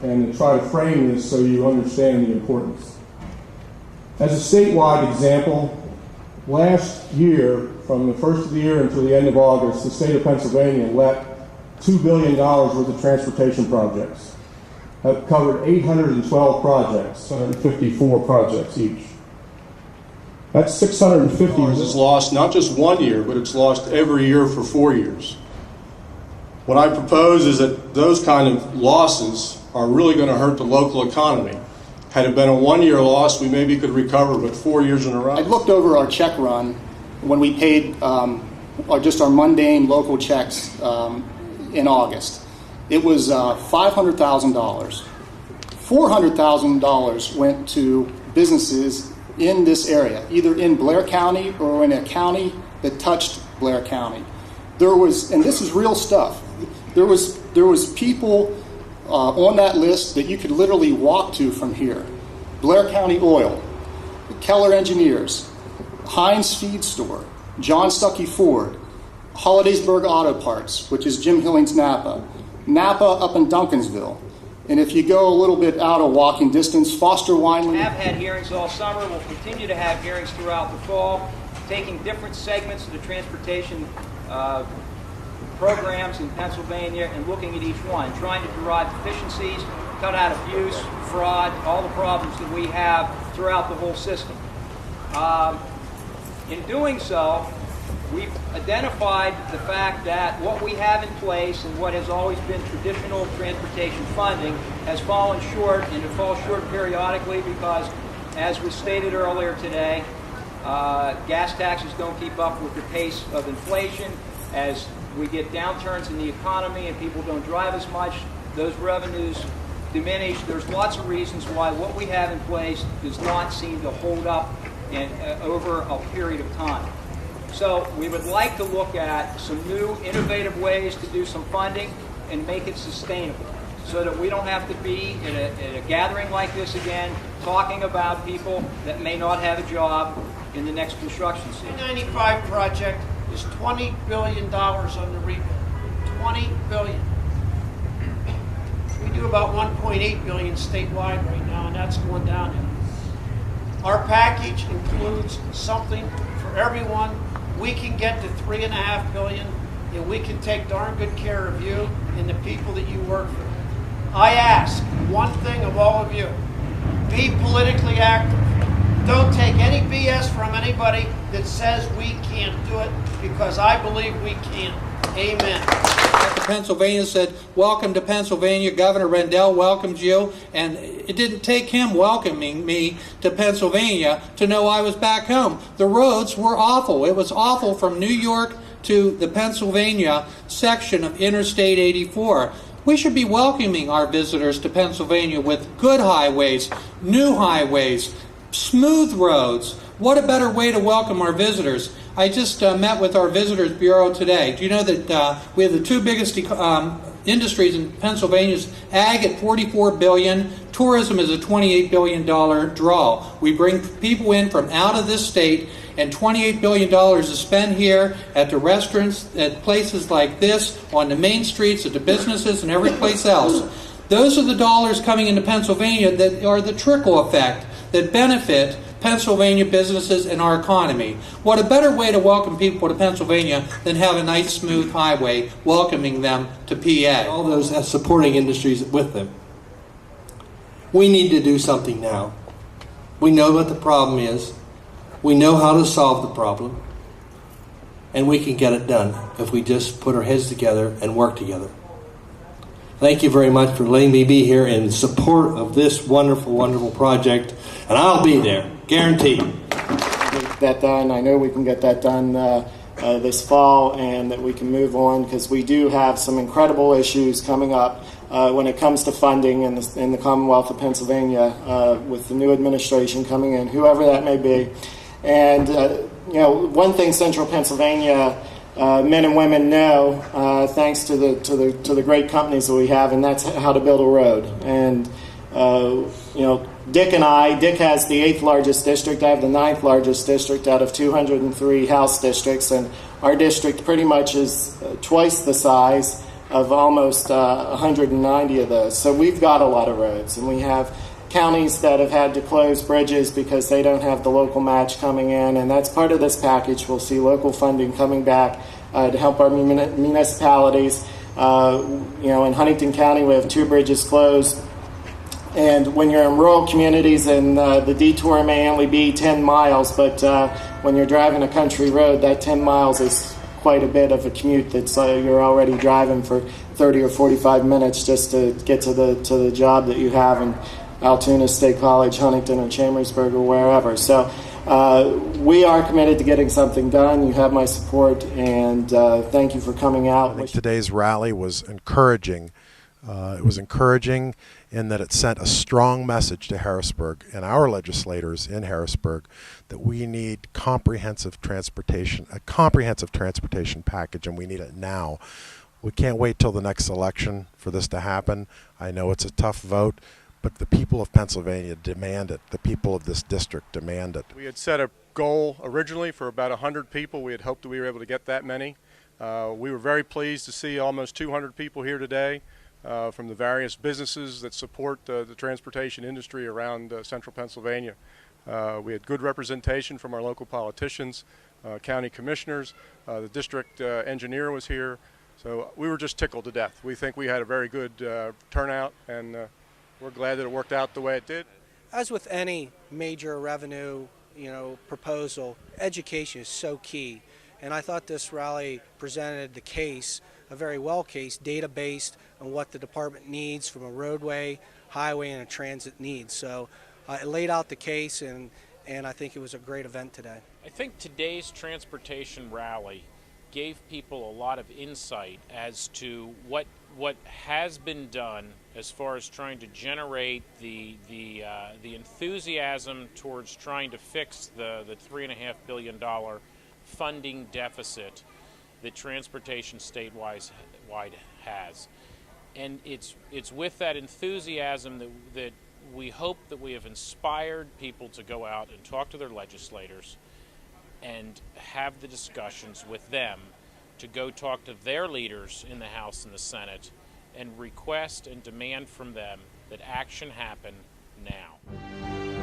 and to try to frame this so you understand the importance. As a statewide example, last year, from the first of the year until the end of August, the state of Pennsylvania let $2 billion worth of transportation projects. That covered 812 projects, 154 projects each. That's 650. It's lost not just 1 year, but it's lost every year for 4 years. What I propose is that those kind of losses are really going to hurt the local economy. Had it been a 1 year loss, we maybe could recover, but 4 years in a row. I looked over our check run when we paid just our mundane local checks in August. It was $500,000. $400,000 went to businesses in this area, either in Blair County or in a county that touched Blair County. There was, and this is real stuff, there was people on that list that you could literally walk to from here. Blair County Oil, Keller Engineers, Heinz Feed Store, John Stuckey Ford, Hollidaysburg Auto Parts, which is Jim Hilling's Napa, Napa up in Duncansville. And if you go a little bit out of walking distance, Foster Wineland. We have had hearings all summer. We'll continue to have hearings throughout the fall, taking different segments of the transportation programs in Pennsylvania and looking at each one, trying to derive efficiencies, cut out abuse, fraud, all the problems that we have throughout the whole system. In doing so, we've identified the fact that what we have in place and what has always been traditional transportation funding has fallen short, and it falls short periodically because, as was stated earlier today, gas taxes don't keep up with the pace of inflation. As we get downturns in the economy and people don't drive as much, those revenues diminish. There's lots of reasons why what we have in place does not seem to hold up over a period of time. So we would like to look at some new innovative ways to do some funding and make it sustainable so that we don't have to be in a gathering like this again talking about people that may not have a job in the next construction season. The 95 project is $20 billion on the rebuild. $20 billion. We do about $1.8 billion statewide right now, and that's going downhill. Our package includes something for everyone. We can get to $3.5 billion, and we can take darn good care of you and the people that you work for. I ask one thing of all of you: be politically active. Don't take any BS from anybody that says we can't do it, because I believe we can. Amen. Pennsylvania said, "Welcome to Pennsylvania." Governor Rendell welcomed you, and it didn't take him welcoming me to Pennsylvania to know I was back home. The roads were awful. It was awful from New York to the Pennsylvania section of Interstate 84. We should be welcoming our visitors to Pennsylvania with good highways, new highways, smooth roads. What a better way to welcome our visitors. I just met with our Visitors Bureau today. Do you know that we have the two biggest industries in Pennsylvania's ag at $44 billion. Tourism is a $28 billion draw. We bring people in from out of this state, and $28 billion is spent here at the restaurants, at places like this, on the main streets, at the businesses, and every place else. Those are the dollars coming into Pennsylvania that are the trickle effect that benefit Pennsylvania businesses and our economy. What a better way to welcome people to Pennsylvania than have a nice smooth highway welcoming them to PA. All those supporting industries with them. We need to do something now. We know what the problem is. We know how to solve the problem. And we can get it done if we just put our heads together and work together. Thank you very much for letting me be here in support of this wonderful, wonderful project. And I'll be there, guaranteed. Get that done. I know we can get that done this fall, and that we can move on, because we do have some incredible issues coming up when it comes to funding in the Commonwealth of Pennsylvania with the new administration coming in, whoever that may be. And one thing Central Pennsylvania men and women know, thanks to the great companies that we have, and that's how to build a road. And Dick has the 8th largest district. I have the 9th largest district out of 203 House districts, and our district pretty much is twice the size of almost 190 of those. So we've got a lot of roads, and we have counties that have had to close bridges because they don't have the local match coming in, and that's part of this package. We'll see local funding coming back to help our municipalities. In Huntington County, we have 2 bridges closed. And when you're in rural communities, and the detour may only be 10 miles, but when you're driving a country road, that 10 miles is quite a bit of a commute that's you're already driving for 30 or 45 minutes just to get to the job that you have in Altoona State College, Huntington, or Chambersburg, or wherever. So we are committed to getting something done. You have my support, and thank you for coming out. I think today's rally was encouraging. It was encouraging in that it sent a strong message to Harrisburg and our legislators in Harrisburg that we need a comprehensive transportation package, and we need it now. We can't wait till the next election for this to happen. I know it's a tough vote, but the people of Pennsylvania demand it. The people of this district demand it. We had set a goal originally for about 100 people. We had hoped that we were able to get that many. We were very pleased to see almost 200 people here today. From the various businesses that support the transportation industry around central Pennsylvania. We had good representation from our local politicians, county commissioners, the district engineer was here, so we were just tickled to death. We think we had a very good turnout, and we're glad that it worked out the way it did. As with any major revenue, proposal, education is so key, and I thought this rally presented the case, a very well case, data-based on what the department needs from a roadway, highway, and a transit needs. So it laid out the case, and I think it was a great event today. I think today's transportation rally gave people a lot of insight as to what has been done as far as trying to generate the enthusiasm towards trying to fix the $3.5 billion funding deficit that transportation statewide has. And it's with that enthusiasm that we hope that we have inspired people to go out and talk to their legislators and have the discussions with them, to go talk to their leaders in the House and the Senate and request and demand from them that action happen now.